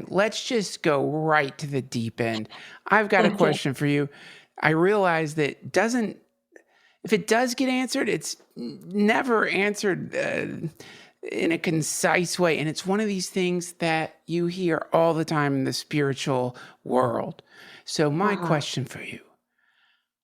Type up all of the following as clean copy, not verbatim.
Let's just go right to the deep end. I've got a Okay. question for you. I realize that doesn't if it does get answered, it's never answered in a concise way. And it's one of these things that you hear all the time in the spiritual world. So, my Uh-huh. question for you,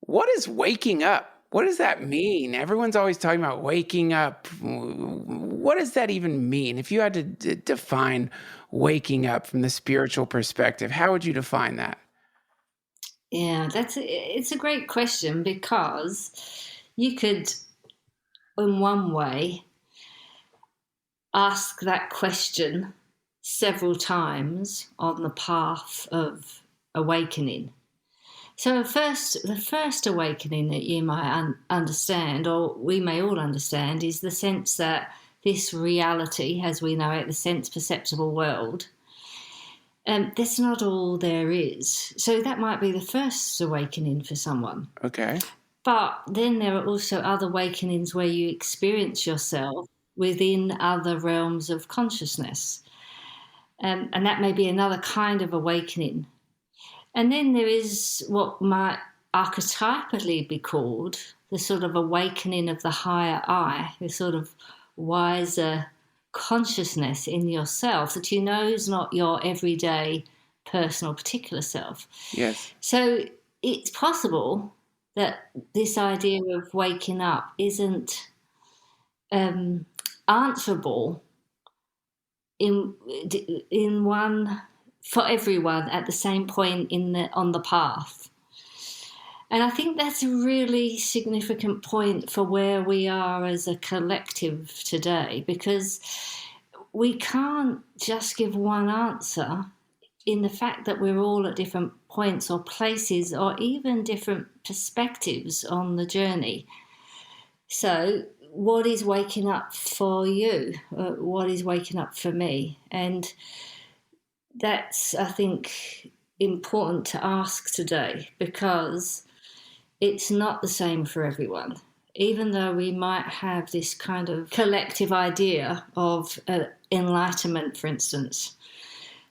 what is waking up? What does that mean? Everyone's always talking about waking up. What does that even mean? If you had to define waking up from the spiritual perspective, how would you define that? Yeah, it's a great question because you could, in one way, ask that question several times on the path of awakening. So, the first awakening that you might understand, or we may all understand, is the sense that this reality, as we know it, the sense perceptible world, that's not all there is. So that might be the first awakening for someone. Okay. But then there are also other awakenings where you experience yourself within other realms of consciousness. And that may be another kind of awakening. And then there is what might archetypally be called the sort of awakening of the higher I, the sort of wiser consciousness in yourself that you know is not your everyday personal particular self. Yes. So it's possible that this idea of waking up isn't um, answerable in one for everyone at the same point on the path. And I think that's a really significant point for where we are as a collective today, because we can't just give one answer in the fact that we're all at different points or places or even different perspectives on the journey. So, what is waking up for you? What is waking up for me? And that's, I think, important to ask today because it's not the same for everyone. Even though we might have this kind of collective idea of enlightenment, for instance,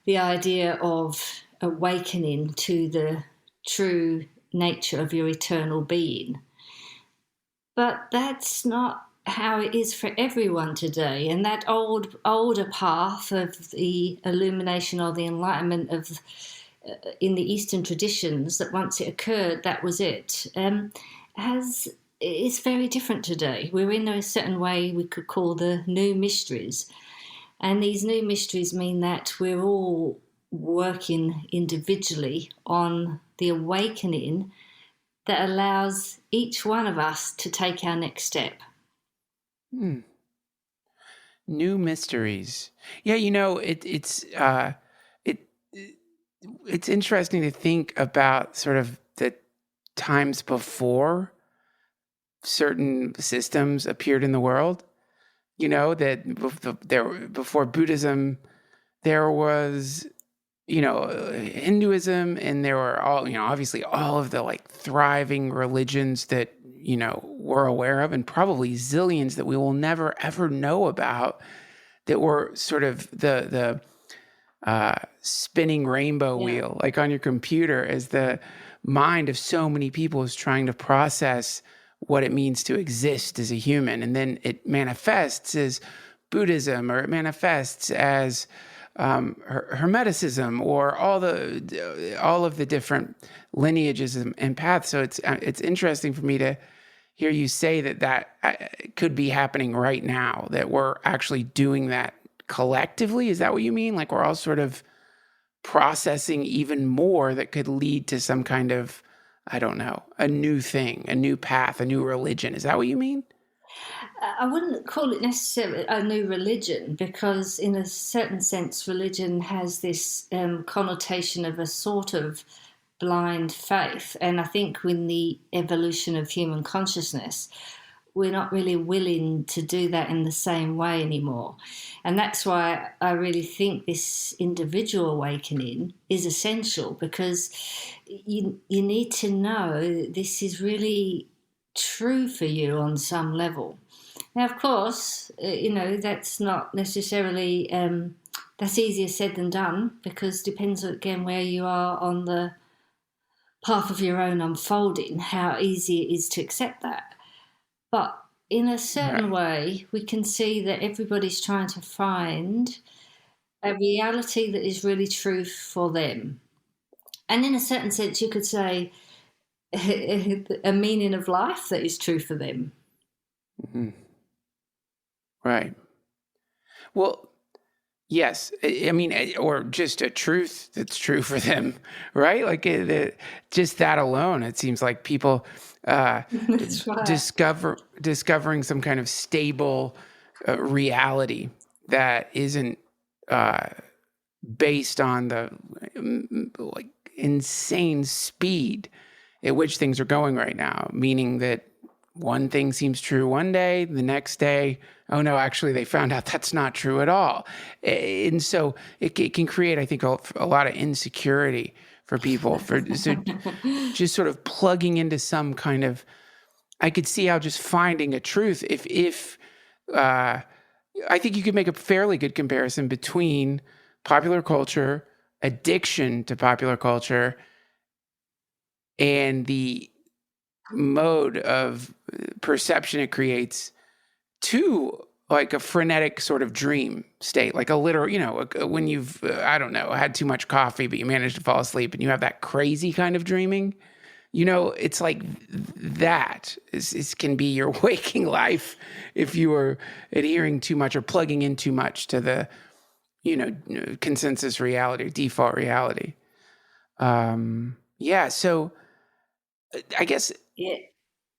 the idea of awakening to the true nature of your eternal being. But that's not how it is for everyone today. And that older path of the illumination or the enlightenment of in the Eastern traditions, that once it occurred, that was it, has is very different today. We're in a certain way we could call the new mysteries. And these new mysteries mean that we're all working individually on the awakening that allows each one of us to take our next step. Hmm. New mysteries. Yeah, it it's interesting to think about sort of the times before certain systems appeared in the world. You know that before Buddhism, there was Hinduism, and there were obviously all of the like thriving religions that we're aware of, and probably zillions that we will never ever know about, that were sort of the spinning rainbow Yeah. wheel, like on your computer, as the mind of so many people is trying to process what it means to exist as a human. And then it manifests as Buddhism, or it manifests as Hermeticism, or all of the different lineages and paths. So it's interesting for me to hear you say that could be happening right now, that we're actually doing that collectively. Is that what you mean? Like we're all sort of processing even more that could lead to some kind of, I don't know, a new thing, a new path, a new religion. Is that what you mean? I wouldn't call it necessarily a new religion because, in a certain sense, religion has this connotation of a sort of blind faith. And I think with the evolution of human consciousness, we're not really willing to do that in the same way anymore. And that's why I really think this individual awakening is essential, because you need to know this is really true for you on some level. Now, of course, that's not necessarily that's easier said than done, because depends again where you are on the path of your own unfolding, how easy it is to accept that. But in a certain Right. way, we can see that everybody's trying to find a reality that is really true for them. And in a certain sense, you could say a meaning of life that is true for them. Mhm. Right. Well, yes. I mean, or just a truth that's true for them, right? Like just that alone, it seems like people uh, That's right. discovering some kind of stable reality that isn't uh, based on the like insane speed at which things are going right now, meaning that one thing seems true one day, the next day, oh no, actually they found out that's not true at all. And so it can create, I think, a lot of insecurity for people for so just sort of plugging into some kind of, I could see how just finding a truth, if uh, I think you could make a fairly good comparison between popular culture, addiction to popular culture, and the mode of perception it creates to like a frenetic sort of dream state, like a literal, when you've, I don't know, had too much coffee, but you managed to fall asleep and you have that crazy kind of dreaming. It's like that can be your waking life if you are adhering too much or plugging in too much to the, consensus reality, default reality. Yeah. So I guess, Yeah,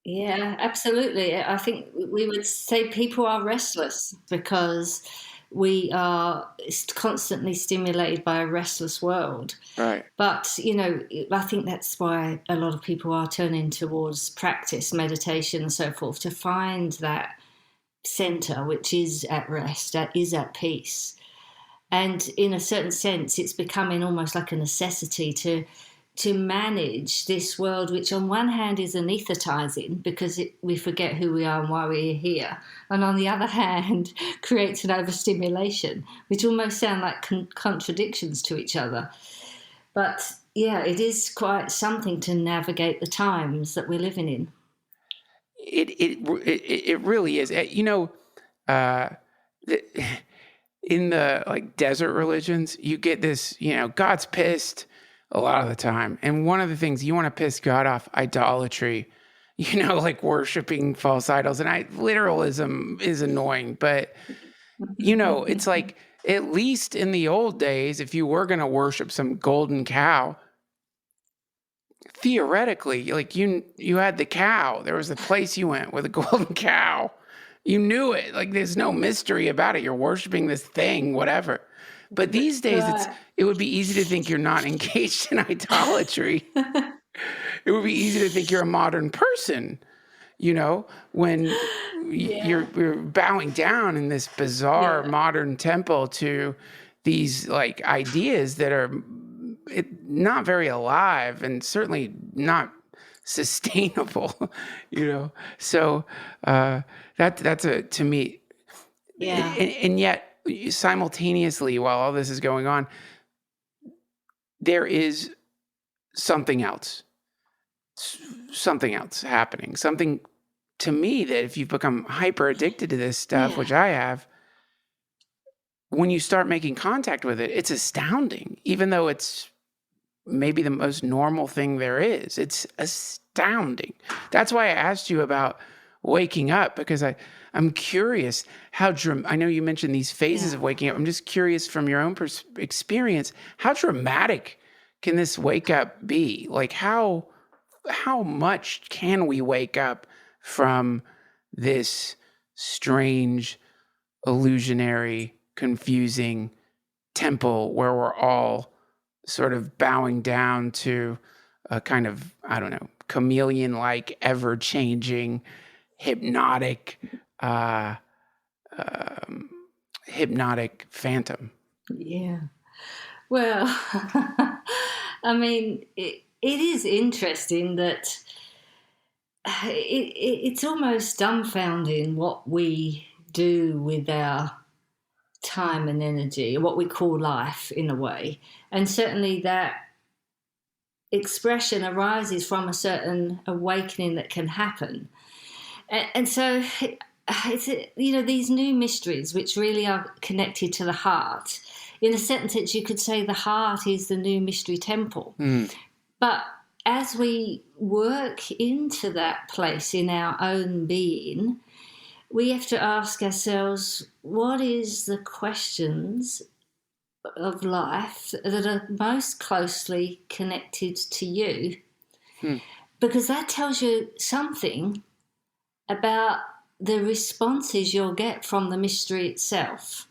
yeah, absolutely. I think we would say people are restless because we are constantly stimulated by a restless world. right. But, I think that's why a lot of people are turning towards practice, meditation, and so forth, to find that center which is at rest, that is at peace. And in a certain sense, it's becoming almost like a necessity to manage this world, which on one hand is anesthetizing because we forget who we are and why we're here, and on the other hand creates an overstimulation, which almost sound like contradictions to each other. But yeah, it is quite something to navigate the times that we're living in. It really is. Uh, the, in the like desert religions, you get this. God's pissed a lot of the time, and one of the things you want to piss God off, idolatry. Like worshiping false idols, and literalism is annoying, but it's like at least in the old days, if you were going to worship some golden cow, theoretically, like you had the cow. There was a place you went with a golden cow. You knew it. Like there's no mystery about it. You're worshiping this thing, whatever. But these days, Right. it would be easy to think you're not engaged in idolatry. It would be easy to think you're a modern person. When Yeah. you're bowing down in this bizarre Yeah. modern temple to these like ideas that are not very alive and certainly not sustainable. So that's a to me, Yeah. and yet simultaneously while all this is going on, there is something else, something else happening, something to me that if you've become hyper addicted to this stuff, Yeah. which I have, when you start making contact with it, it's astounding, even though it's maybe the most normal thing there is. It's astounding. That's why I asked you about waking up, because I'm curious how I know you mentioned these phases Yeah. of waking up. I'm just curious from your own experience, how dramatic can this wake up be? Like how much can we wake up from this strange, illusionary, confusing temple where we're all sort of bowing down to a kind of, I don't know, chameleon like, ever changing, hypnotic, uh, um, hypnotic phantom? Yeah. Well, I mean, it is interesting that it's almost dumbfounding what we do with our time and energy, what we call life in a way. And certainly that expression arises from a certain awakening that can happen. And so it's, these new mysteries which really are connected to the heart. In a sense that you could say the heart is the new mystery temple. But as we work into that place in our own being, we have to ask ourselves, what is the questions of life that are most closely connected to you? Because that tells you something about the responses you'll get from the mystery itself.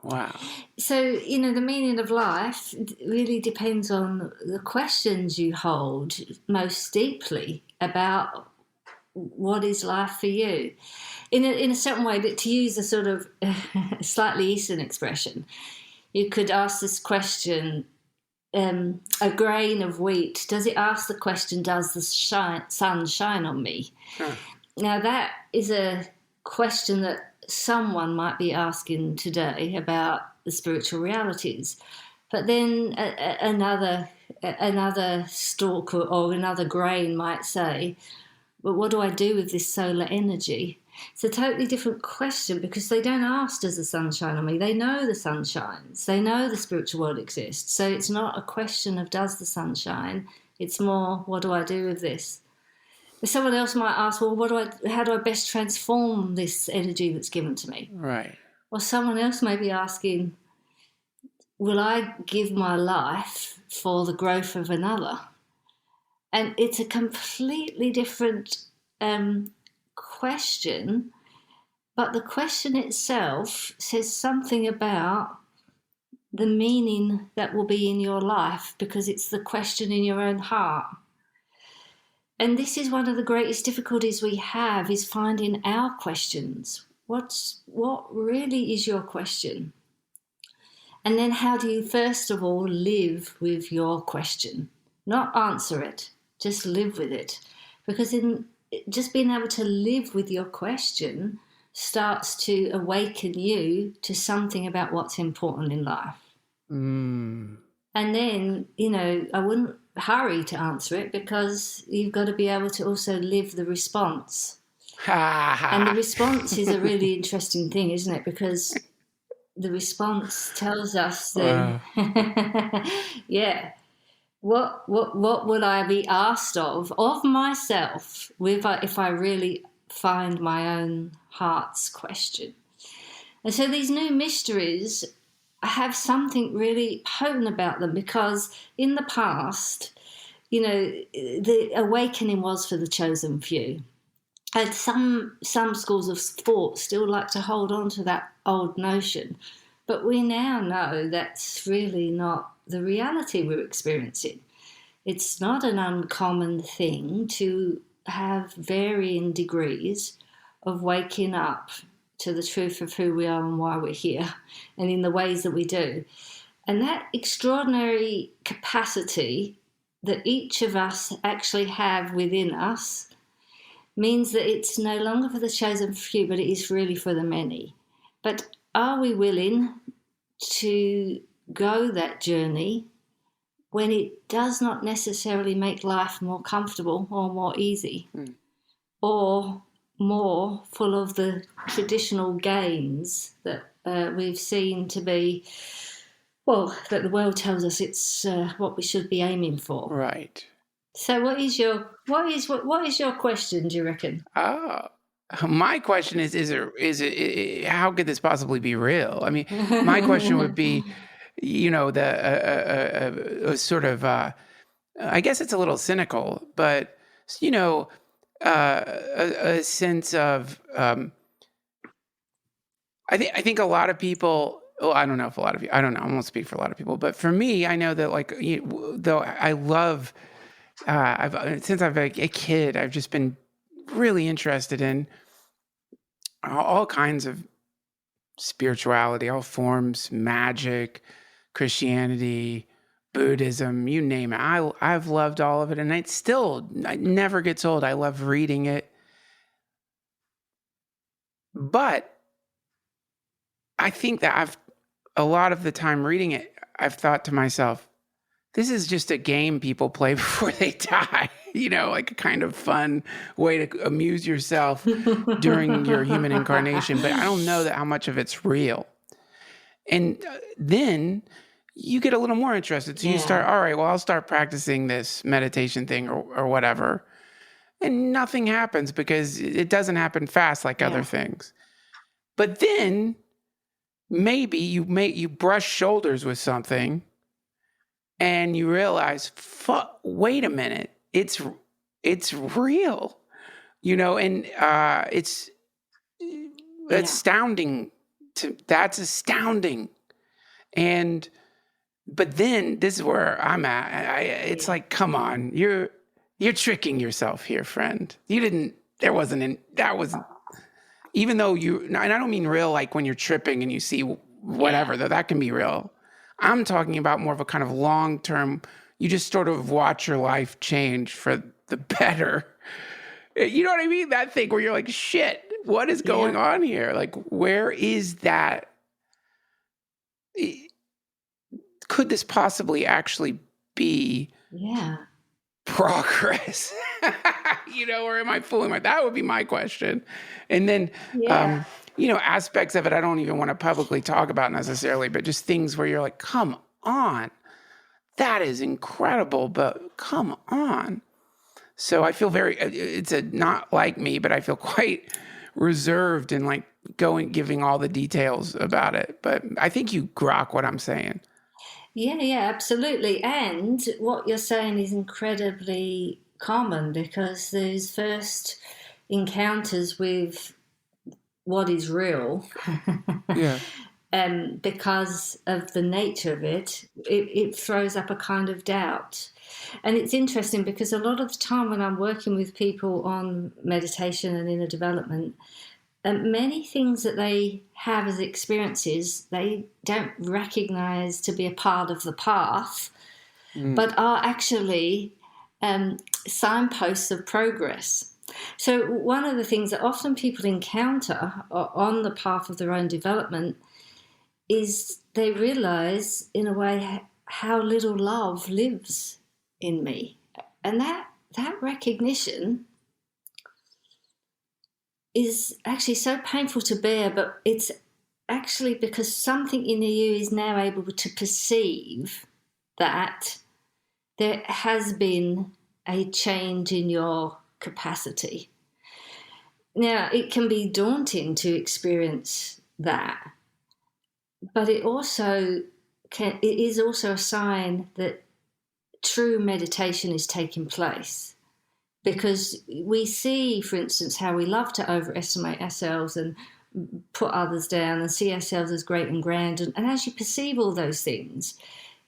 Wow. So, the meaning of life really depends on the questions you hold most deeply about what is life for you. In a certain way, to use a sort of slightly Eastern expression, you could ask this question, a grain of wheat, does it ask the question, does the sun shine on me? Now, that is a question that someone might be asking today about the spiritual realities. But then another stalk or another grain might say, well, what do I do with this solar energy? It's a totally different question, because they don't ask, does the sun shine on me? They know the sun shines. They know the spiritual world exists. So it's not a question of does the sun shine? It's more, what do I do with this? Someone else might ask, well, how do I best transform this energy that's given to me? Right. Or someone else may be asking, will I give my life for the growth of another? And it's a completely different question, but the question itself says something about the meaning that will be in your life, because it's the question in your own heart. And this is one of the greatest difficulties we have, is finding our questions. What really is your question? And then how do you first of all live with your question? Not answer it, just live with it. Because in just being able to live with your question starts to awaken you to something about what's important in life. And then, I wouldn't hurry to answer it, because you've got to be able to also live the response. And the response is a really interesting thing, isn't it? Because the response tells us then, yeah, what would I be asked of myself if I really find my own heart's question? And so these new mysteries have something really potent about them, because in the past, the awakening was for the chosen few. And some schools of thought still like to hold on to that old notion. But we now know that's really not the reality we're experiencing. It's not an uncommon thing to have varying degrees of waking up to the truth of who we are and why we're here, and in the ways that we do. And that extraordinary capacity that each of us actually have within us means that it's no longer for the chosen few, but it is really for the many. But are we willing to go that journey when it does not necessarily make life more comfortable or more easy, or more full of the traditional gains that we've seen to be, that the world tells us it's what we should be aiming for? Right. So what is your question, do you reckon? My question is it how could this possibly be real? I mean, my question would be, the sort of I guess it's a little cynical, but a sense of I think a lot of people. Well, I don't know if a lot of you. I don't know. I won't speak for a lot of people, but for me, I know that though I love. Since I've been a kid, I've just been really interested in all kinds of spirituality, all forms, magic, Christianity, Buddhism, you name it. I've loved all of it, and it never gets old. I love reading it. But I think that a lot of the time reading it, I've thought to myself, this is just a game people play before they die, like a kind of fun way to amuse yourself during your human incarnation. But I don't know how much of it's real. And then you get a little more interested. So you start, all right, well, I'll start practicing this meditation thing or whatever. And nothing happens because it doesn't happen fast like other things. But then maybe you brush shoulders with something and you realize, wait a minute, it's real, and it's astounding. That's astounding. But then this is where I'm at. It's like, come on, you're tricking yourself here, friend. That wasn't, even though and I don't mean real like when you're tripping and you see whatever, though that can be real. I'm talking about more of a kind of long-term, you just sort of watch your life change for the better. You know what I mean? That thing where you're like, shit, what is going on here? Like, where is that? Could this possibly actually be progress? Or am I fooling myself? That would be my question. And then, aspects of it I don't even want to publicly talk about necessarily, but just things where you're like, come on, that is incredible, but come on. So I feel it's not like me, but I feel quite reserved and like giving all the details about it. But I think you grok what I'm saying. Yeah, absolutely. And what you're saying is incredibly common because those first encounters with what is real, because of the nature of it throws up a kind of doubt. And it's interesting because a lot of the time when I'm working with people on meditation and inner development, many things that they have as experiences, they don't recognize to be a part of the path, but are actually signposts of progress. So one of the things that often people encounter on the path of their own development is they realize, in a way, how little love lives in me. And that recognition is actually so painful to bear, but it's actually because something in you is now able to perceive that there has been a change in your capacity. Now, it can be daunting to experience that, but it is also a sign that true meditation is taking place. Because we see, for instance, how we love to overestimate ourselves and put others down and see ourselves as great and grand. And as you perceive all those things,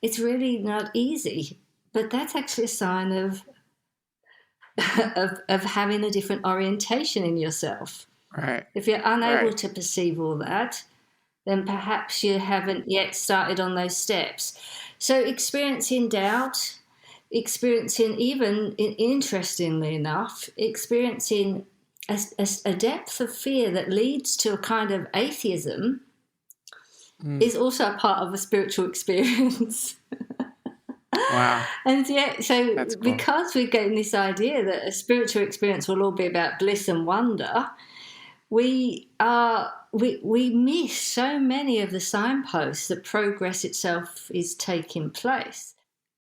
it's really not easy. But that's actually a sign of having a different orientation in yourself. Right. If you're unable to perceive all that, then perhaps you haven't yet started on those steps. So experiencing doubt, experiencing even, interestingly enough, experiencing a depth of fear that leads to a kind of atheism is also a part of a spiritual experience. Wow. And yet, so That's cool. Because we're getting this idea that a spiritual experience will all be about bliss and wonder, we miss so many of the signposts that progress itself is taking place.